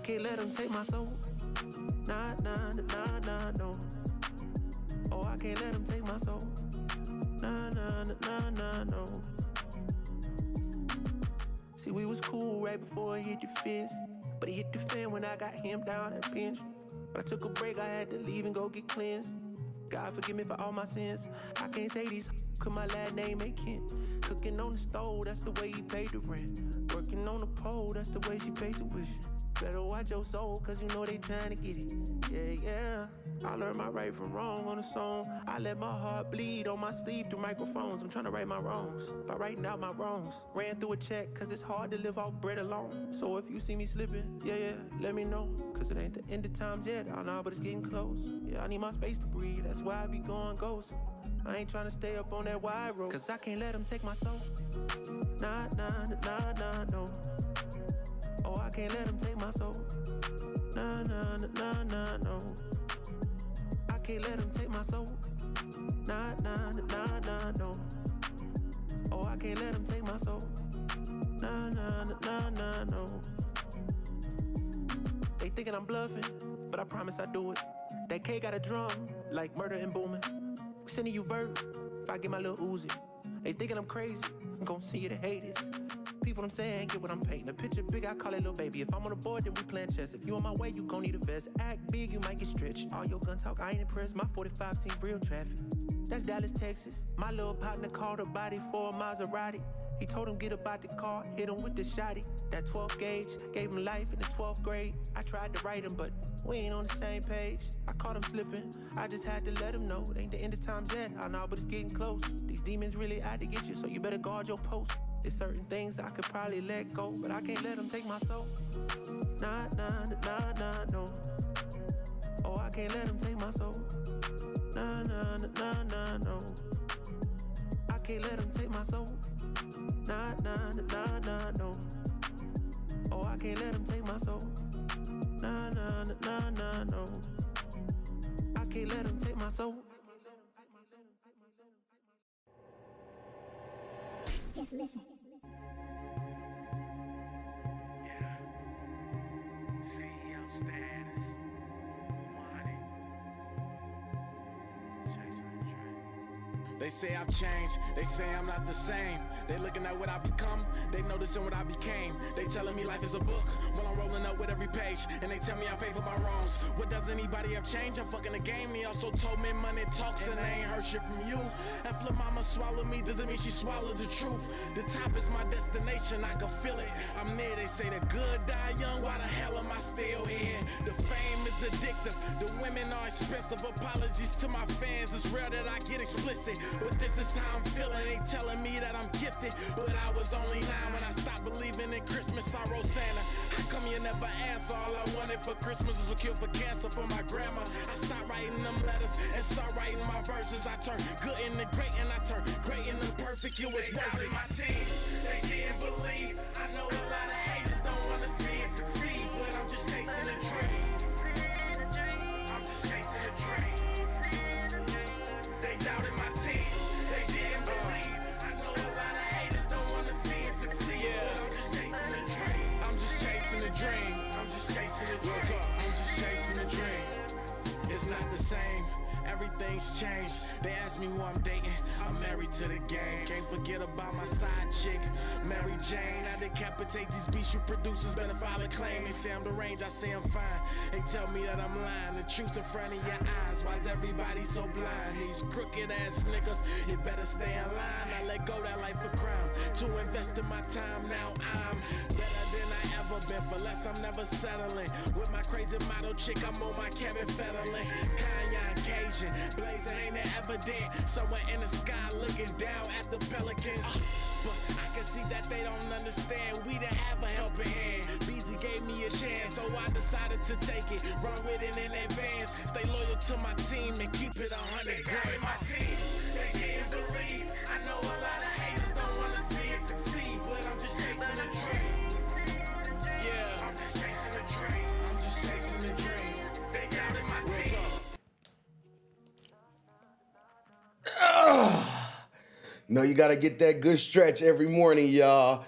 can't let them take my soul. Nah, nah, nah, nah, no. Oh, I can't let them take my soul. Nah, nah, nah, nah, no. See, we was cool right before it hit the fence, but it hit the fan when I got him down at the bench. When I took a break, I had to leave and go get cleansed. God forgive me for all my sins. I can't say these cause my last name ain't Kent. Cooking on the stove, that's the way he paid the rent. Working on the pole, that's the way she paid tuition. Better watch your soul, cause you know they trying to get it. Yeah, yeah. I learned my right from wrong on a song. I let my heart bleed on my sleeve through microphones. I'm trying to right my wrongs by writing out my wrongs. Ran through a check, cause it's hard to live off bread alone. So if you see me slipping, yeah, let me know. Cause it ain't the end of times yet, I know, but it's getting close. Yeah, I need my space to breathe, that's why I be going ghost. I ain't trying to stay up on that wide road, cause I can't let them take my soul. Nah, nah, nah, nah, no. Oh, I can't let them take my soul. Nah, nah, nah, nah, no. I can't let them take my soul. Nah, nah, nah, nah, no. Oh, I can't let them take my soul. Nah, nah, nah, nah, no. They thinking I'm bluffing, but I promise I do it. That K got a drum, like murder and booming. We sending you vert, if I get my little Uzi. They thinking I'm crazy, I'm gon' see you the haters. People I'm saying, get what I'm painting. A picture big, I call it little baby. If I'm on the board, then we playing chess. If you on my way, you gon' need a vest. Act big, you might get stretched. All your gun talk, I ain't impressed. My 45 seen real traffic. That's Dallas, Texas. My little partner called a body for a Maserati. He told him get about the car, hit him with the shotty. That 12 gauge, gave him life in the 12th grade. I tried to write him, but we ain't on the same page. I caught him slipping, I just had to let him know. It ain't the end of times yet, I know, but it's getting close. These demons really out to get you, so you better guard your post. There's certain things I could probably let go, but I can't let them take my soul. Nah, nah, nah, nah, no. Oh, I can't let them take my soul. Nah, nah, nah, nah, no. I can't let them take my soul. Nah, nah, nah, nah, no. Oh, I can't let them take my soul. Nah, nah, nah, nah, no. I can't let them take my soul. Just listen. Yeah. CEO status. Money. They say I've changed, they say I'm not the same. They looking at what I become, they noticing what I became. They telling me life is a book, while I'm rolling up with every page. And they tell me I pay for my wrongs. What does anybody have changed? I'm fucking the game. He also told me money talks and I ain't heard shit from you. After mama swallowed me, doesn't mean she swallowed the truth. The top is my destination, I can feel it. I'm near, they say the good die young, why the hell am I still here? The fame is addictive, the women are expensive. Apologies to my fans, it's rare that I get explicit. But this is how I'm feeling, they telling me that I'm gifted. But I was only 9 when I stopped believing in Christmas. I wrote Santa, how come you never answer? All I wanted for Christmas was a cure for cancer for my grandma. I stopped writing them letters and start writing my verses. I turned good into great and I turned great into perfect. It was worth it. My team, they didn't believe. I know a lot of haters don't want to see it succeed, but I'm just chasing a dream. I'm just chasing a dream. They doubted my team. They didn't believe. I know a lot of haters don't want to see it succeed, but I'm just chasing a dream. I'm just chasing a dream. I'm just chasing a dream. I'm just chasing a dream. It's not the same. Everything's changed. They ask me who I'm dating. I'm married to the game. Can't forget about my side chick, Mary Jane. I decapitate these beats you producers. Better file a claim. They say I'm deranged. I say I'm fine. They tell me that I'm lying. The truth's in front of your eyes. Why's everybody so blind? These crooked ass niggas. You better stay in line. I let go that life for crime to invest in my time. Now I'm better than I ever been. For less, I'm never settling. With my crazy model chick, I'm on my Kevin Federline. Kanye Cajun. Blazing ain't it evident. Somewhere in the sky looking down at the pelicans. But I can see that they don't understand. We didn't have a helping hand. Beezy gave me a chance, so I decided to take it. Run with it in advance. Stay loyal to my team and keep it 100 grand. My team, they didn't believe. I know a lot of haters don't want to see it succeed, but I'm just chasing a dream. Yeah, I'm just chasing a dream. I'm just chasing a dream. They doubted my team. No, you gotta get that good stretch every morning, y'all.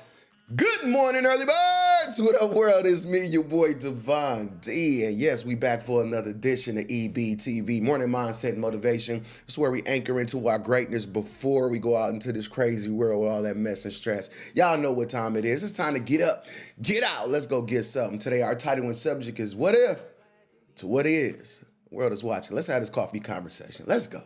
Good morning, early birds! What up, world? It's me, your boy Devon D. And yes, we back for another edition of EBTV, Morning Mindset and Motivation. It's where we anchor into our greatness before we go out into this crazy world with all that mess and stress. Y'all know what time it is. It's time to get up, get out. Let's go get something. Today, our title and subject is What If to What Is. The world is watching. Let's have this coffee conversation. Let's go.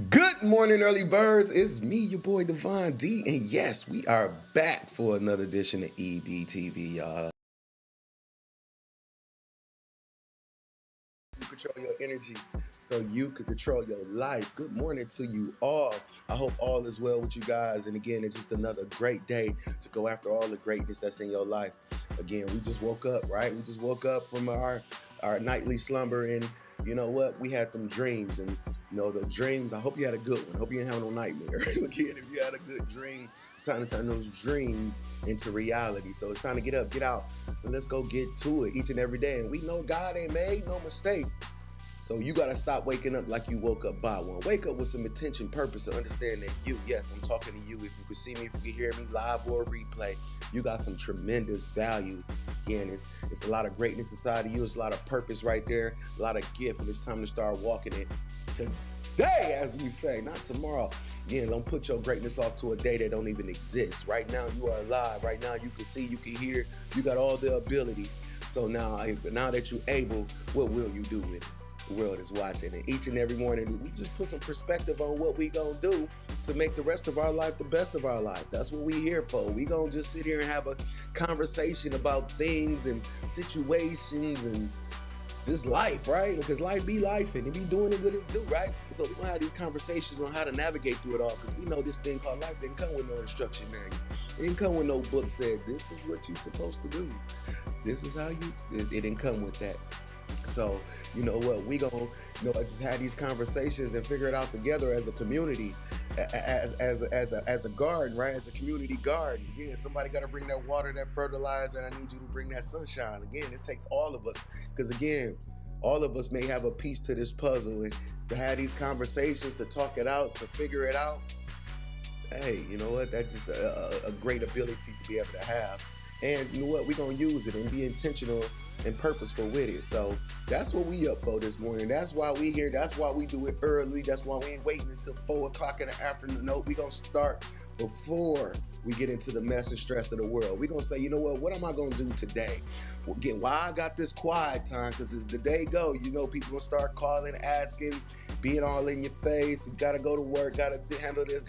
Good morning, early birds. It's me, your boy Devon D. And yes, we are back for another edition of EBTV, y'all. You control your energy so you can control your life. Good morning to you all. I hope all is well with you guys. And again, it's just another great day to go after all the greatness that's in your life. Again, we just woke up, right? We just woke up from our nightly slumber, and you know what? We had them dreams, and you know, the dreams, I hope you had a good one. I hope you didn't have no nightmare. Again, if you had a good dream, it's time to turn those dreams into reality. So it's time to get up, get out, and let's go get to it each and every day. And we know God ain't made no mistake. So you got to stop waking up like you woke up by one. Wake up with some intention, purpose, and understand that you, yes, I'm talking to you. If you could see me, if you could hear me live or replay, you got some tremendous value. Again, it's a lot of greatness inside of you. It's a lot of purpose right there, a lot of gift, and it's time to start walking it today, as we say, not tomorrow. Again, don't put your greatness off to a day that don't even exist. Right now, you are alive. Right now, you can see, you can hear, you got all the ability. So now that you're able, what will you do with it? The world is watching, and each and every morning we just put some perspective on what we gonna do to make the rest of our life the best of our life. That's what we here for. We gonna just sit here and have a conversation about things and situations and just life, right? Because life be life and it be doing it what it do, right? So we're gonna have these conversations on how to navigate through it all, because we know this thing called life didn't come with no instruction manual. It didn't come with no book said this is what you're supposed to do. This is how it didn't come with that. So, you know what, we gonna, just have these conversations and figure it out together as a community, as a garden, right? As a community garden. Again, somebody got to bring that water, that fertilizer, and I need you to bring that sunshine. Again, it takes all of us, because again, all of us may have a piece to this puzzle, and to have these conversations, to talk it out, to figure it out. Hey, you know what? That's just a great ability to be able to have. And you know what? We're going to use it and be intentional and purposeful with it. So that's what we up for this morning. That's why we here. That's why we do it early. That's why we ain't waiting until 4 o'clock in the afternoon. No, we going to start before we get into the mess and stress of the world. We're going to say, you know what am I going to do today? Well, again, why I got this quiet time, because as the day go, people going to start calling, asking, being all in your face. You got to go to work, got to handle this,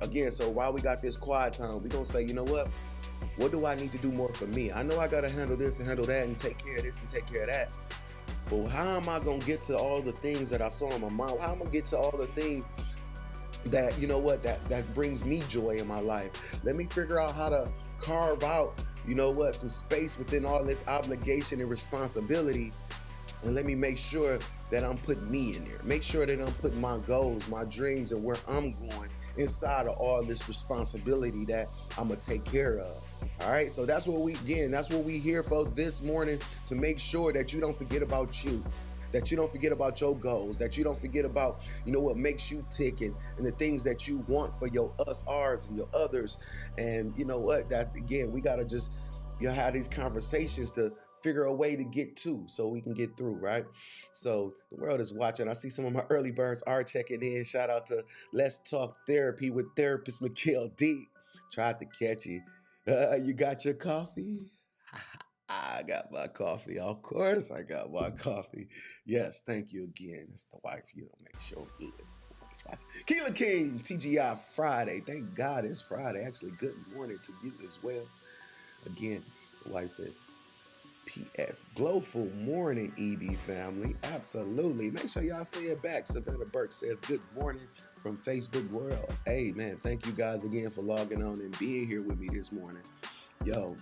again, so while we got this quiet time, we're going to say, you know what do I need to do more for me? I know I got to handle this and handle that and take care of this and take care of that. But how am I going to get to all the things that I saw in my mind? How am I going to get to all the things that, that brings me joy in my life? Let me figure out how to carve out, some space within all this obligation and responsibility. And let me make sure that I'm putting me in there. Make sure that I'm putting my goals, my dreams, and where I'm going inside of all this responsibility that I'm going to take care of. All right, so that's what we here for this morning, to make sure that you don't forget about you, that you don't forget about your goals, that you don't forget about, what makes you tick, and the things that you want for your us, ours, and your others. And that again, we got to just have these conversations to figure a way to get to, so we can get through, right? So the world is watching. I see some of my early birds are checking in. Shout out to Let's Talk Therapy with therapist Mikhail D. Tried to catch you. You got your coffee? I got my coffee. Of course I got my coffee. Yes, thank you again. That's the wife. Make sure good. Keela King, TGI Friday. Thank God it's Friday. Actually, good morning to you as well. Again, the wife says, P.S. Glowful morning, EB family. Absolutely. Make sure y'all say it back. Savannah Burke says, good morning from Facebook World. Hey, man, thank you guys again for logging on and being here with me this morning. Yo,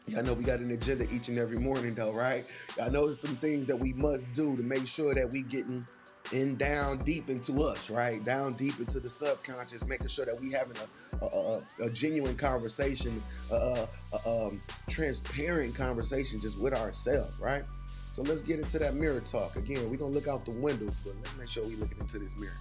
y'all know we got an agenda each and every morning, though, right? Y'all know there's some things that we must do to make sure that we getting down deep into us, right? Down deep into the subconscious, making sure that we having a genuine conversation, transparent conversation just with ourselves, right? So let's get into that mirror talk. Again, we're gonna look out the windows, but let's make sure we looking into this mirror.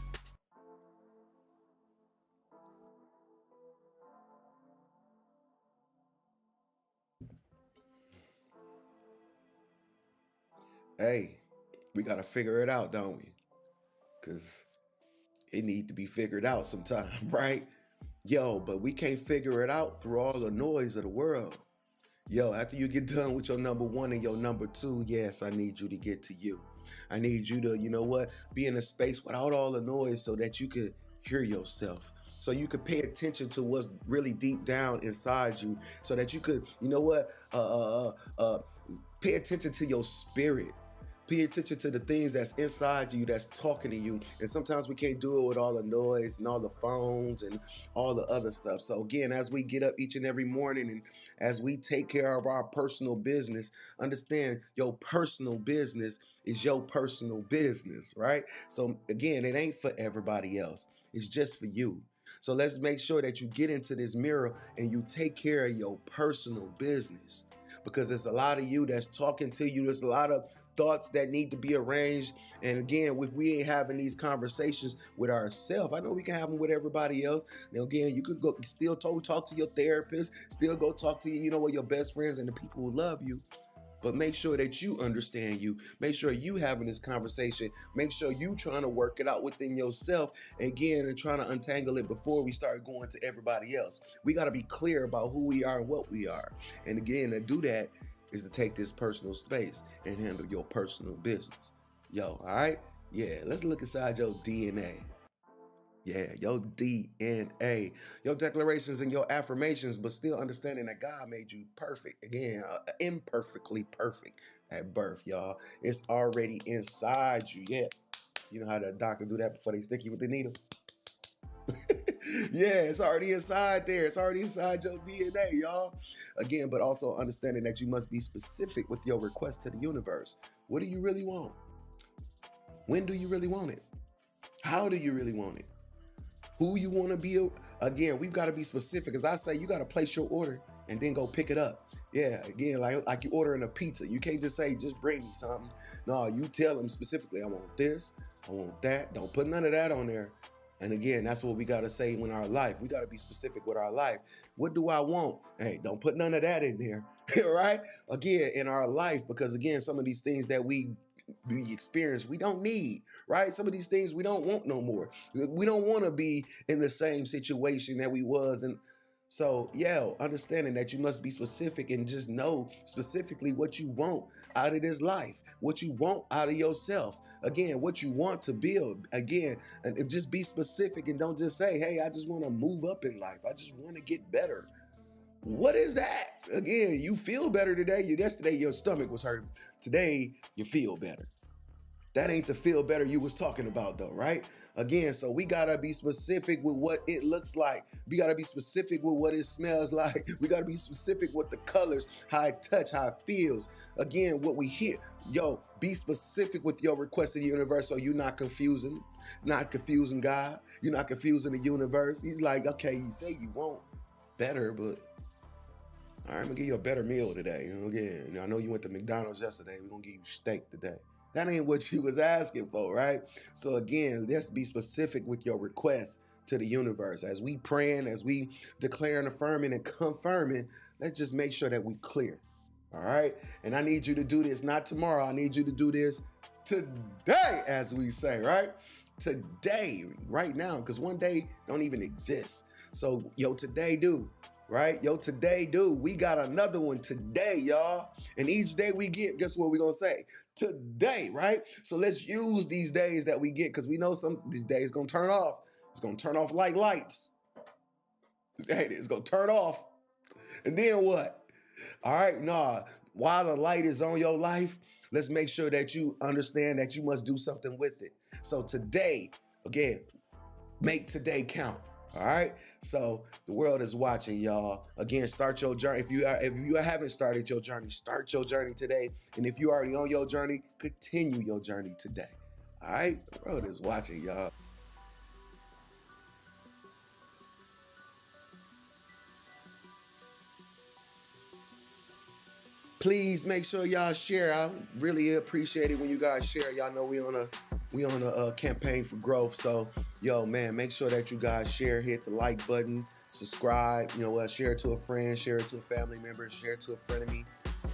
Hey, we gotta figure it out, don't we? Because it need to be figured out sometime, right? Yo, but we can't figure it out through all the noise of the world. Yo, after you get done with your number one and your number two, yes, I need you to get to you. I need you to, you know what, be in a space without all the noise so that you could hear yourself. So you could pay attention to what's really deep down inside you so that you could, you know what, pay attention to your spirit. Pay attention to the things that's inside you that's talking to you. And sometimes we can't do it with all the noise and all the phones and all the other stuff. So again, as we get up each and every morning and as we take care of our personal business, understand your personal business is your personal business, right? So again, it ain't for everybody else. It's just for you. So let's make sure that you get into this mirror and you take care of your personal business, because there's a lot of you that's talking to you. There's a lot of thoughts that need to be arranged. And again, if we ain't having these conversations with ourselves, I know we can have them with everybody else. Now, again, you could go still talk to your therapist, still go talk to you know what, your best friends and the people who love you. But make sure that you understand you. Make sure you having this conversation. Make sure you trying to work it out within yourself again and trying to untangle it before we start going to everybody else. We got to be clear about who we are and what we are. And again, to do that is to take this personal space and handle your personal business. Yo, all right? Yeah, let's look inside your DNA. Yeah, your DNA, your declarations and your affirmations, but still understanding that God made you perfect. Again, imperfectly perfect at birth, y'all. It's already inside you. Yeah. You know how the doctor do that before they stick you with the needle? Yeah, it's already inside there. It's already inside your DNA, y'all. Again, but also understanding that you must be specific with your request to the universe. What do you really want? When do you really want it? How do you really want it? Who you want to be? Again, we've got to be specific. As I say, you got to place your order and then go pick it up. Yeah, again, like you ordering a pizza. You can't just say, just bring me something. No, you tell them specifically, I want this, I want that. Don't put none of that on there. And again, that's what we got to say in our life. We got to be specific with our life. What do I want? Hey, don't put none of that in there, right? Again, in our life, because again, some of these things that we experience, we don't need, right? Some of these things we don't want no more. We don't want to be in the same situation that we was. And so, yeah, understanding that you must be specific and just know specifically what you want out of this life, what you want out of yourself. Again, what you want to build. Again, and just be specific and don't just say, hey, I just want to move up in life. I just want to get better. What is that? Again, you feel better today. Yesterday, your stomach was hurt. Today, you feel better. That ain't the feel better you was talking about though, right? Again, so we gotta be specific with what it looks like. We gotta be specific with what it smells like. We gotta be specific with the colors, how it touch, how it feels. Again, what we hear. Yo, be specific with your request in the universe so you're not confusing God. You're not confusing the universe. He's like, okay, you say you want better, but all right, I'm gonna give you a better meal today. Again, I know you went to McDonald's yesterday. We're gonna give you steak today. That ain't what you was asking for, right? So again, let's be specific with your request to the universe. As we praying, as we declaring, affirming, and confirming, let's just make sure that we clear. All right? And I need you to do this, not tomorrow. I need you to do this today, as we say, right? Today, right now, because one day don't even exist. So, yo, today do. Right? Yo, today, dude, we got another one today, y'all. And each day we get, guess what we're going to say? Today, right? So let's use these days that we get because we know some these days going to turn off. It's going to turn off like lights. Hey, it's going to turn off. And then what? All right, nah, while the light is on your life, let's make sure that you understand that you must do something with it. So today, again, make today count. All right. So the world is watching, y'all. Again, start your journey. If you haven't started your journey, start your journey today. And if you're already on your journey, continue your journey today. All right. The world is watching, y'all. Please make sure y'all share. I really appreciate it when you guys share. Y'all know we on a campaign for growth. So, yo, man, make sure that you guys share, hit the like button, subscribe. You know what? Share it to a friend, share it to a family member, share it to a frenemy.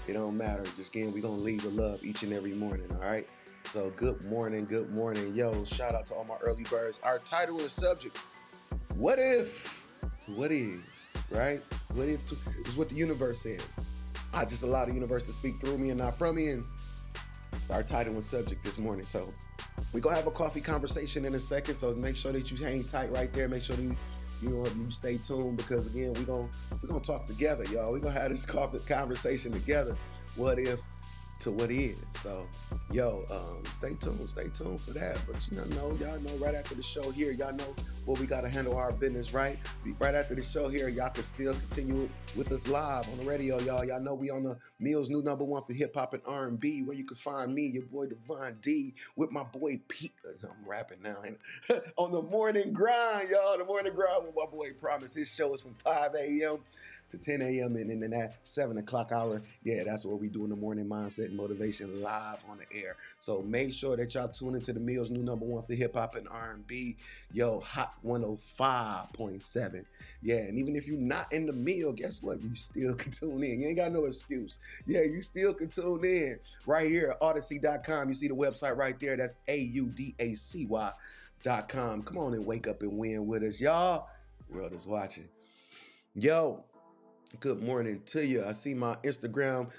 It don't matter. Just again, we're gonna leave with love each and every morning. All right. So good morning, good morning. Yo, shout out to all my early birds. Our title and subject: what if? What is? Right? What if? Is what the universe said. I just allow the universe to speak through me and not from me, and it's our title and subject this morning. So we're gonna have a coffee conversation in a second. So make sure that you hang tight right there. Make sure that you stay tuned, because again, we're gonna talk together, y'all. We're gonna have this coffee conversation together. What if to what is? So yo, stay tuned for that. But y'all know right after the show here, y'all know where we gotta handle our business, right? Right after the show here, y'all can still continue with us live on the radio, y'all. Y'all know we on the Mill's new #1 for hip hop and R&B, where you can find me, your boy Devon D, with my boy Pete. I'm rapping now. On the morning grind, y'all. The morning grind with my boy Promise. His show is from 5 a.m. to 10 a.m. and in that 7 o'clock hour. Yeah, that's what we do in the morning mindset and motivation live on the air. So make sure that y'all tune into the Mill's new #1 for hip hop and R&B. Yo, Hot 105.7. Yeah, and even if you're not in the Mill, guess what? You still can tune in. You ain't got no excuse. Yeah, you still can tune in right here at Odyssey.com. You see the website right there. That's AUDACY.com. Come on and wake up and win with us, y'all. World is watching. Yo, good morning to you. I see my Instagram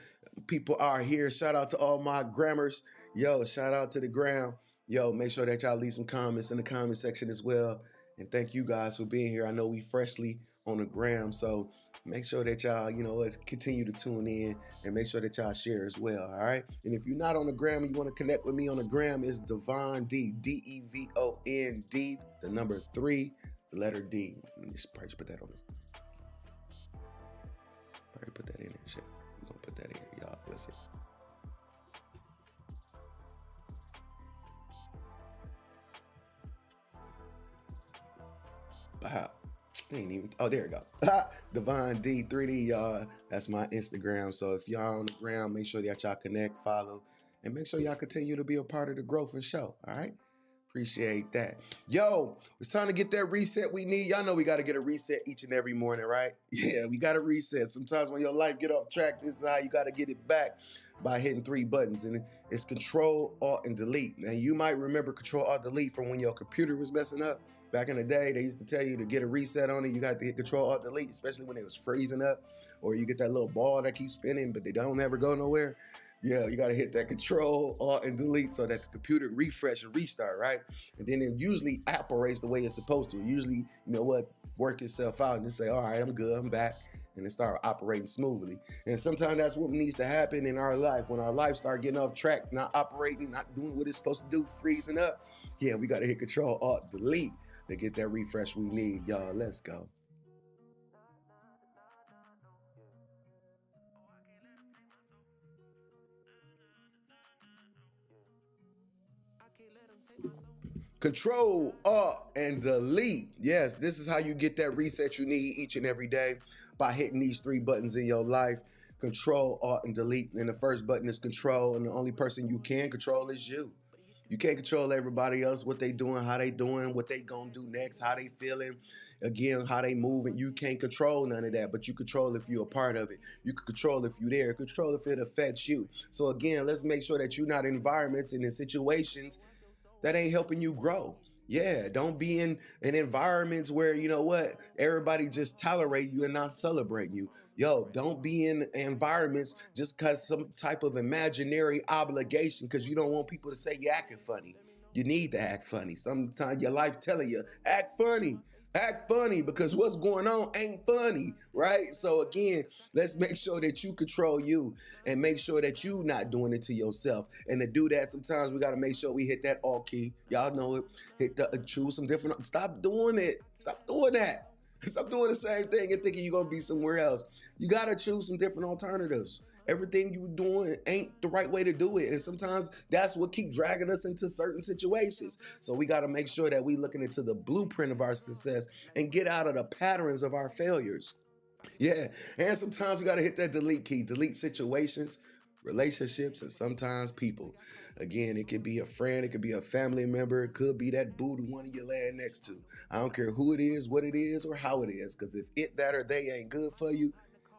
people are here. Shout out to all my grammars. Yo, shout out to the gram. Yo, make sure that y'all leave some comments in the comment section as well. And thank you guys for being here. I know we freshly on the gram, so make sure that y'all, let's continue to tune in and make sure that y'all share as well, all right? And if you're not on the gram and you want to connect with me on the gram, it's Devon D, DEVOND, the number 3, the letter D. Let me just probably put that on this. Probably put that in there, shit. We're gonna put that in here, y'all. Listen. Wow. Ain't even. Oh, there you go. Devon D 3D, y'all. That's my Instagram. So if y'all on the ground, make sure that y'all connect, follow, and make sure y'all continue to be a part of the growth and show. All right. Appreciate that. Yo, it's time to get that reset we need. Y'all know we got to get a reset each and every morning, right? Yeah, we got to reset. Sometimes when your life get off track, this is how you got to get it back, by hitting 3 buttons. And it's Control, Alt, and Delete. Now, you might remember Control, Alt, Delete from when your computer was messing up. Back in the day, they used to tell you to get a reset on it. You got to hit Control, Alt, Delete, especially when it was freezing up, or you get that little ball that keeps spinning, but they don't ever go nowhere. Yeah, you got to hit that Control, Alt, and Delete so that the computer refresh and restart, right? And then it usually operates the way it's supposed to. Usually, work itself out and just say, all right, I'm good, I'm back. And it start operating smoothly. And sometimes that's what needs to happen in our life. When our life start getting off track, not operating, not doing what it's supposed to do, freezing up. Yeah, we got to hit Control, Alt, Delete to get that refresh we need. Y'all, let's go. Control, Alt, and Delete. Yes, this is how you get that reset you need each and every day, by hitting these 3 buttons in your life. Control, Alt, and Delete. And the first button is control, and the only person you can control is you. You can't control everybody else, what they doing, how they doing, what they gonna do next, how they feeling, again, how they moving. You can't control none of that, but you control if you're a part of it. You can control if you're there, control if it affects you. So again, let's make sure that you're not in environments and in situations that ain't helping you grow. Yeah, don't be in environments where, everybody just tolerate you and not celebrate you. Yo, don't be in environments just because some type of imaginary obligation, because you don't want people to say you're acting funny. You need to act funny. Sometimes your life telling you, act funny. Act funny, because what's going on ain't funny, right? So again, let's make sure that you control you and make sure that you not doing it to yourself. And to do that, sometimes we got to make sure we hit that alt key. Y'all know it. Hit the choose some different. Stop doing it. Stop doing that. Stop doing the same thing and thinking you're gonna be somewhere else. You gotta choose some different alternatives. Everything you doing ain't the right way to do it. And sometimes that's what keep dragging us into certain situations. So we gotta make sure that we looking into the blueprint of our success and get out of the patterns of our failures. Yeah, and sometimes we gotta hit that delete key, delete situations, relationships, and sometimes people. Again, it could be a friend, it could be a family member, it could be that boo the one you're laying next to. I don't care who it is, what it is, or how it is, because if it, that, or they ain't good for you,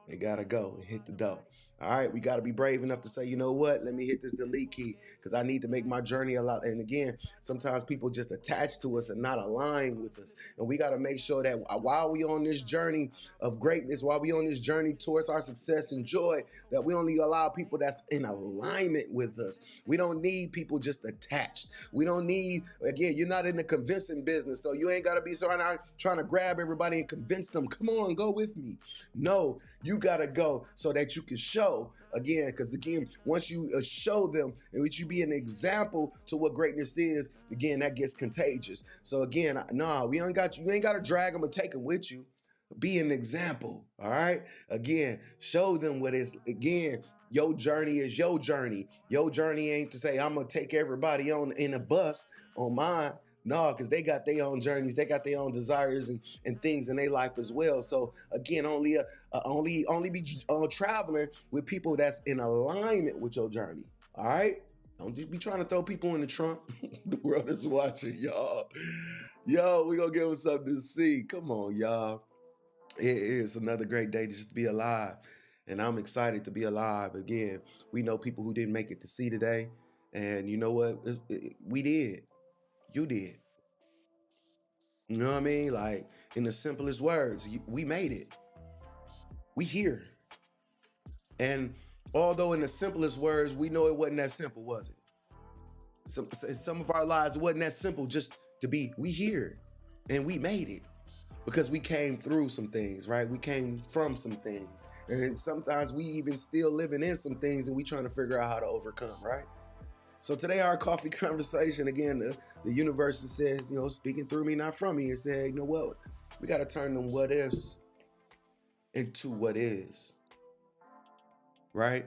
they gotta go and hit the door. All right, we gotta be brave enough to say, you know what, let me hit this delete key because I need to make my journey a lot. And again, sometimes people just attach to us and not align with us. And we gotta make sure that while we on this journey of greatness, while we on this journey towards our success and joy, that we only allow people that's in alignment with us. We don't need people just attached. We don't need, again, you're not in the convincing business, so you ain't gotta be trying to grab everybody and convince them, come on, go with me. No, you gotta go so that you can show again, because again, once you show them and once you be an example to what greatness is, again, that gets contagious. So again, no, you ain't got to drag them and take them with you. Be an example. All right. Again, show them what is. Again, your journey is your journey. Your journey ain't to say I'm gonna take everybody on in a bus on mine. No, because they got their own journeys, they got their own desires and things in their life as well. So again, only be traveling with people that's in alignment with your journey. All right, don't just be trying to throw people in the trunk. The world is watching, y'all. Yo, we gonna give them something to see. Come on, y'all. It is another great day to just be alive, and I'm excited to be alive. Again, we know people who didn't make it to see today, and you know what? We did. You did. You know what I mean? Like, in the simplest words, we made it. We here. And although in the simplest words, we know it wasn't that simple, was it? Some of our lives, it wasn't that simple just to be, we here. And we made it. Because we came through some things, right? We came from some things. And sometimes we even still living in some things and we trying to figure out how to overcome, right? So today, our coffee conversation, again, the universe says, you know, speaking through me, not from me, and said, you know what, we got to turn them what ifs into what is, right?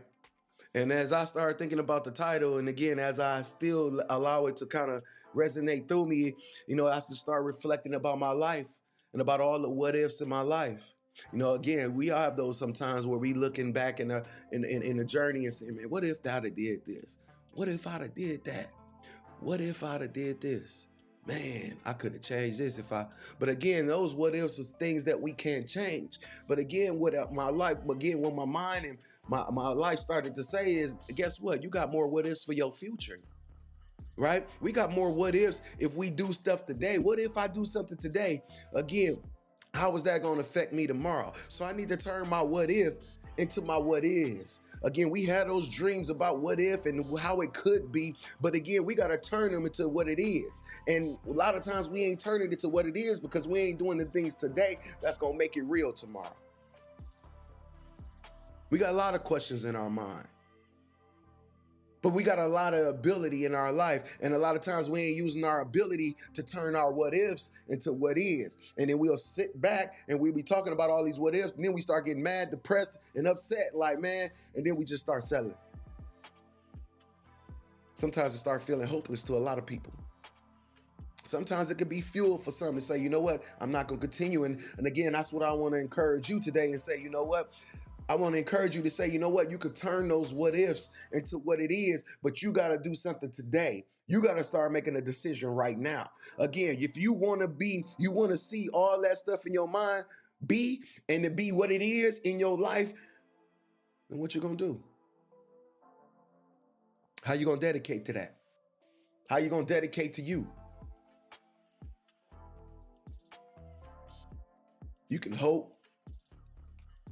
And as I started thinking about the title, and again, as I still allow it to kind of resonate through me, you know, I have to start reflecting about my life and about all the what ifs in my life. You know, again, we all have those sometimes where we looking back in a journey and saying, man, what if I'd have did this? What if I'd have did that? What if I'd have did this? Man, I could have changed this but again, those what ifs is things that we can't change. But again, what my mind and my life started to say is, guess what? You got more what ifs for your future, right? We got more what ifs if we do stuff today. What if I do something today? Again, how is that going to affect me tomorrow? So I need to turn my what if into my what is. Again, we had those dreams about what if and how it could be, but again, we got to turn them into what it is. And a lot of times we ain't turning it to what it is because we ain't doing the things today that's going to make it real tomorrow. We got a lot of questions in our mind, but we got a lot of ability in our life. And a lot of times we ain't using our ability to turn our what ifs into what is. And then we'll sit back and we'll be talking about all these what ifs. And then we start getting mad, depressed, and upset, like, man, and then we just start settling. Sometimes it start feeling hopeless to a lot of people. Sometimes it could be fuel for some to say, you know what, I'm not going to continue. And again, that's what I want to encourage you today and say, you know what? I want to encourage you to say, you know what, you could turn those what ifs into what it is, but you got to do something today. You got to start making a decision right now. Again, if you want to see all that stuff in your mind and to be what it is in your life, then what you going to do? How you going to dedicate to that? How you going to dedicate to you? You can hope.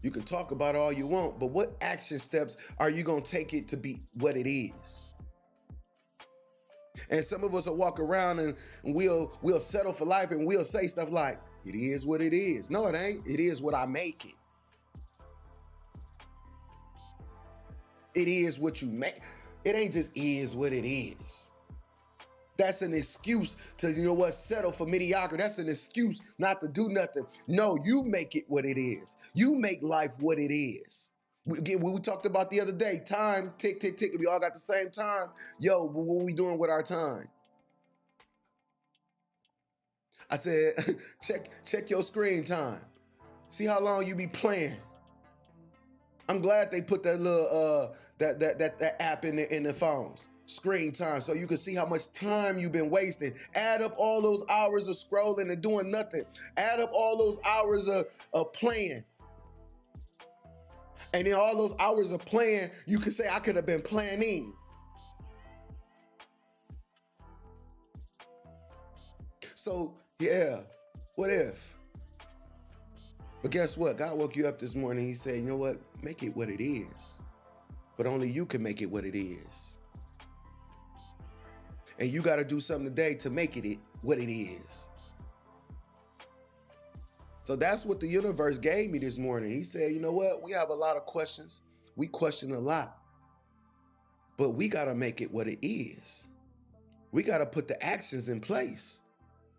You can talk about all you want, but what action steps are you going to take it to be what it is? And some of us will walk around and we'll settle for life and we'll say stuff like, It is what it is. No, it ain't. It is what I make it. It is what you make. It ain't just is what it is. That's an excuse to, you know what, settle for mediocrity. That's an excuse not to do nothing. No, you make it what it is. You make life what it is. Again, we talked about the other day, time, tick, tick, tick. We all got the same time. Yo, what we doing with our time? I said, check your screen time. See how long you be playing. I'm glad they put that little that app in the phones. Screen time, so you can see how much time you've been wasting. Add up all those hours of scrolling and doing nothing. Add up all those hours of playing. And in all those hours of playing, you can say, I could have been planning. So, yeah, what if? But guess what? God woke you up this morning. He said, you know what? Make it what it is. But only you can make it what it is. And you got to do something today to make it what it is. So that's what the universe gave me this morning. He said, you know what? We have a lot of questions. We question a lot. But we got to make it what it is. We got to put the actions in place.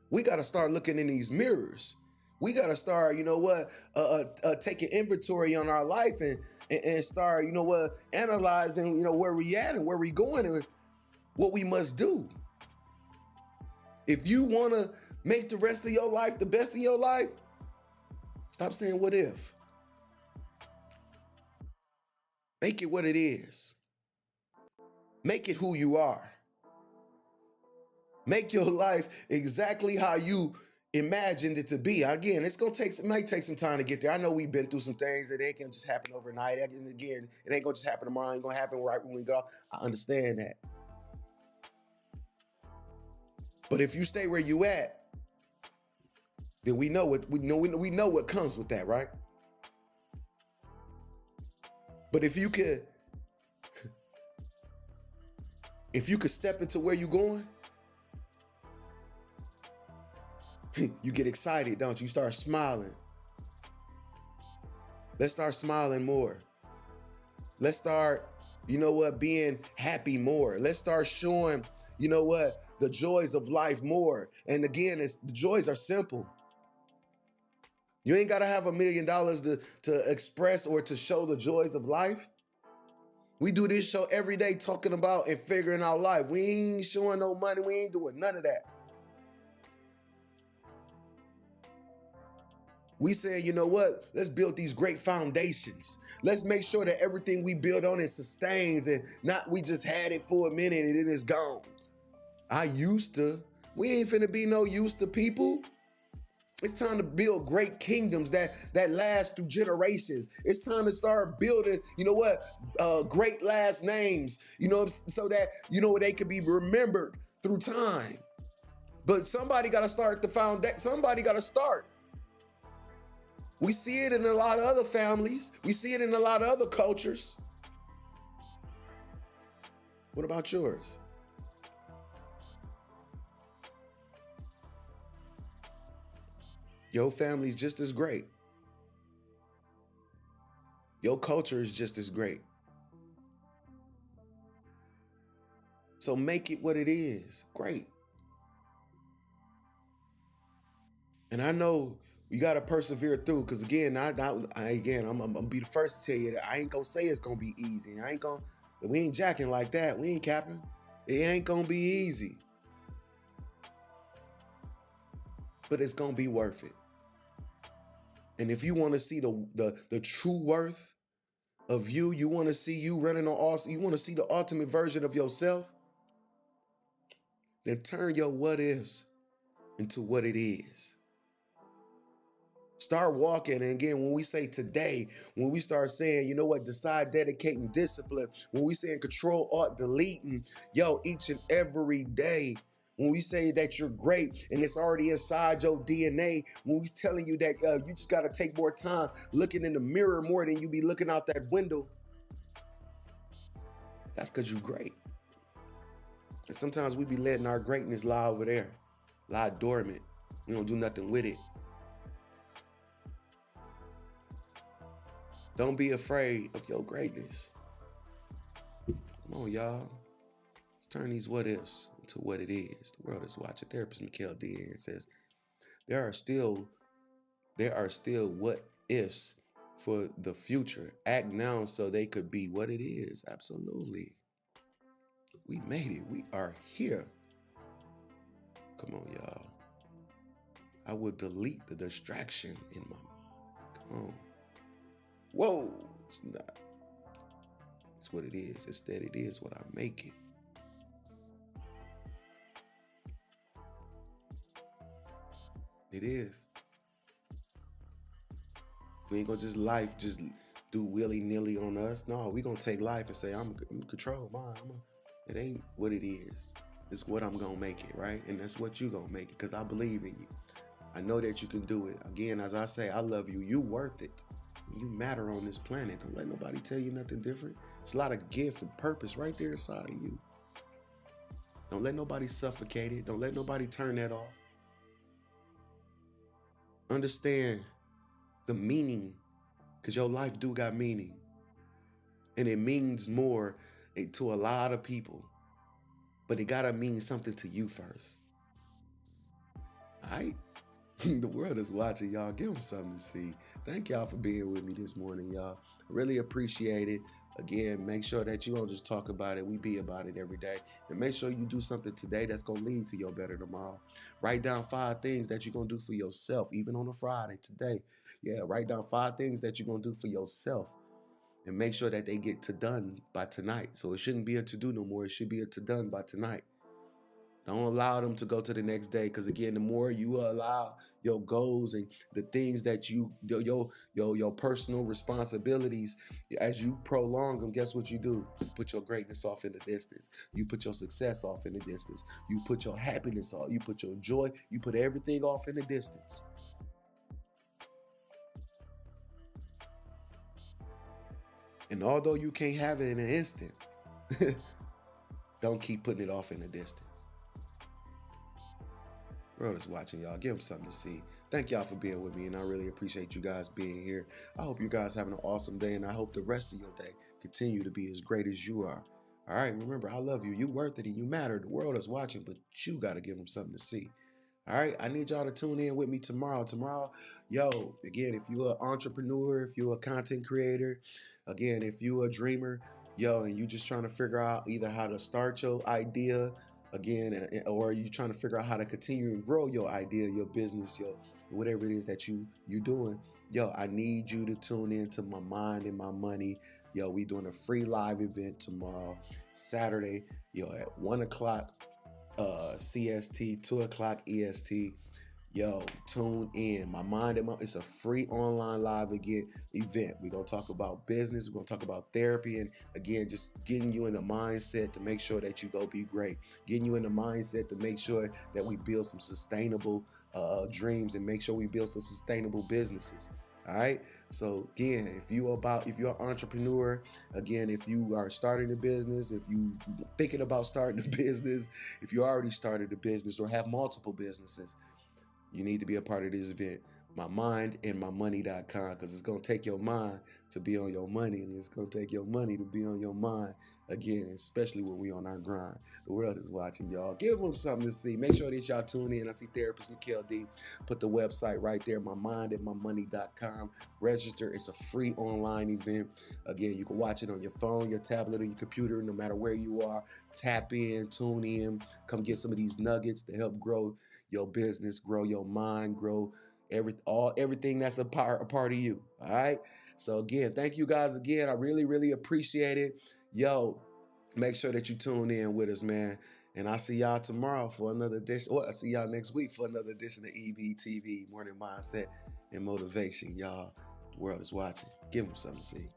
We got to start looking in these mirrors. We got to start, you know what, taking inventory on our life and start, you know what, analyzing, you know, where we at and where we going and what we must do. If you want to make the rest of your life the best in your life, stop saying what if. Make it what it is. Make it who you are. Make your life exactly how you imagined it to be. Again, it might take some time to get there. I know we've been through some things that ain't gonna just happen overnight. And again, it ain't gonna just happen tomorrow. It ain't gonna happen right when we go. I understand that. But if you stay where you at, then we know what comes with that, right? But if you could step into where you're going, you get excited, don't you? You start smiling. Let's start smiling more. Let's start, you know what, being happy more. Let's start showing, you know what, the joys of life more. And again, the joys are simple. You ain't got to have $1 million to express or to show the joys of life. We do this show every day talking about and figuring out life. We ain't showing no money. We ain't doing none of that. We saying, you know what? Let's build these great foundations. Let's make sure that everything we build on it sustains and not we just had it for a minute and then it's gone. We ain't finna be no used to people. It's time to build great kingdoms that last through generations. It's time to start building, you know what, great last names, you know, so that, you know, they can be remembered through time. But somebody got to start the foundation. Somebody got to start. We see it in a lot of other families. We see it in a lot of other cultures. What about yours? Your family's just as great. Your culture is just as great. So make it what it is. Great. And I know you got to persevere through, because again, I'm gonna be the first to tell you that I ain't gonna say it's gonna be easy. We ain't jacking like that. We ain't capping. It ain't gonna be easy. But it's gonna be worth it. And if you want to see the true worth of you, you want to see you running on awesome, you want to see the ultimate version of yourself, then turn your what ifs into what it is. Start walking. And again, when we say today, when we start saying, you know what, decide, dedicating, discipline, when we saying control, alt, deleting, each and every day, when we say that you're great and it's already inside your DNA, when we telling you that you just got to take more time looking in the mirror more than you be looking out that window, that's because you're great. And sometimes we be letting our greatness lie over there, lie dormant. We don't do nothing with it. Don't be afraid of your greatness. Come on, y'all. Let's turn these what ifs into what it is. The world is watching. Therapist Mikhail D here says, there are still what ifs for the future. Act now so they could be what it is. Absolutely. We made it. We are here. Come on, y'all. I will delete the distraction in my mind. Come on. Whoa. It's not. It's what it is. Instead, it is what I make it. It is. We ain't gonna just do willy-nilly on us. No, we gonna take life and say, I'm in control. It ain't what it is. It's what I'm gonna make it, right? And that's what you gonna make it, because I believe in you. I know that you can do it. Again, as I say, I love you. You worth it. You matter on this planet. Don't let nobody tell you nothing different. It's a lot of gift and purpose right there inside of you. Don't let nobody suffocate it. Don't let nobody turn that off. Understand the meaning, because your life do got meaning. And it means more to a lot of people. But it gotta mean something to you first. All right? The world is watching, y'all. Give them something to see. Thank y'all for being with me this morning, y'all. I really appreciate it. Again, make sure that you don't just talk about it. We be about it every day. And make sure you do something today that's going to lead to your better tomorrow. Write down 5 things that you're going to do for yourself, even on a Friday today. Yeah, write down 5 things that you're going to do for yourself. And make sure that they get to done by tonight. So it shouldn't be a to-do no more. It should be a to-done by tonight. Don't allow them to go to the next day, because again, the more you allow your goals and the things that your personal responsibilities, as you prolong them, guess what you do? You put your greatness off in the distance. You put your success off in the distance. You put your happiness off. You put your joy. You put everything off in the distance. And although you can't have it in an instant, don't keep putting it off in the distance. World is watching, y'all. Give them something to see. Thank y'all for being with me, and I really appreciate you guys being here. I hope you guys having an awesome day, and I hope the rest of your day continue to be as great as you are. All right, remember, I love you. You worth it, and you matter. The world is watching, but you got to give them something to see. All right, I need y'all to tune in with me tomorrow. Yo, again, if you're an entrepreneur, if you're a content creator, again, if you're a dreamer, yo, and you just trying to figure out either how to start your idea, again, or you trying to figure out how to continue and grow your idea, your business, your whatever it is that you doing, yo, I need you to tune in to My Mind and My Money. Yo, we doing a free live event tomorrow, Saturday, yo, at 1 o'clock CST, 2 o'clock EST. Yo, tune in. My Mind and My, it's a free online live event. We're going to talk about business. We're going to talk about therapy. And again, just getting you in the mindset to make sure that you go be great. Getting you in the mindset to make sure that we build some sustainable dreams and make sure we build some sustainable businesses. All right. So again, if you're an entrepreneur, again, if you are starting a business, if you thinking about starting a business, if you already started a business or have multiple businesses, you need to be a part of this event, MyMindandMyMoney.com, because it's going to take your mind to be on your money, and it's going to take your money to be on your mind, again, especially when we on our grind. The world is watching, y'all. Give them something to see. Make sure that y'all tune in. I see Therapist Mikhail D. Put the website right there, MyMindandMyMoney.com. Register. It's a free online event. Again, you can watch it on your phone, your tablet, or your computer, no matter where you are. Tap in, tune in, come get some of these nuggets to help grow your business, grow your mind, grow everything that's a part of you. All right. So again, thank you guys again. I really, really appreciate it. Yo, make sure that you tune in with us, man. And I'll see y'all tomorrow for another edition. I'll see y'all next week for another edition of EVTV, Morning Mindset and Motivation. Y'all, the world is watching. Give them something to see.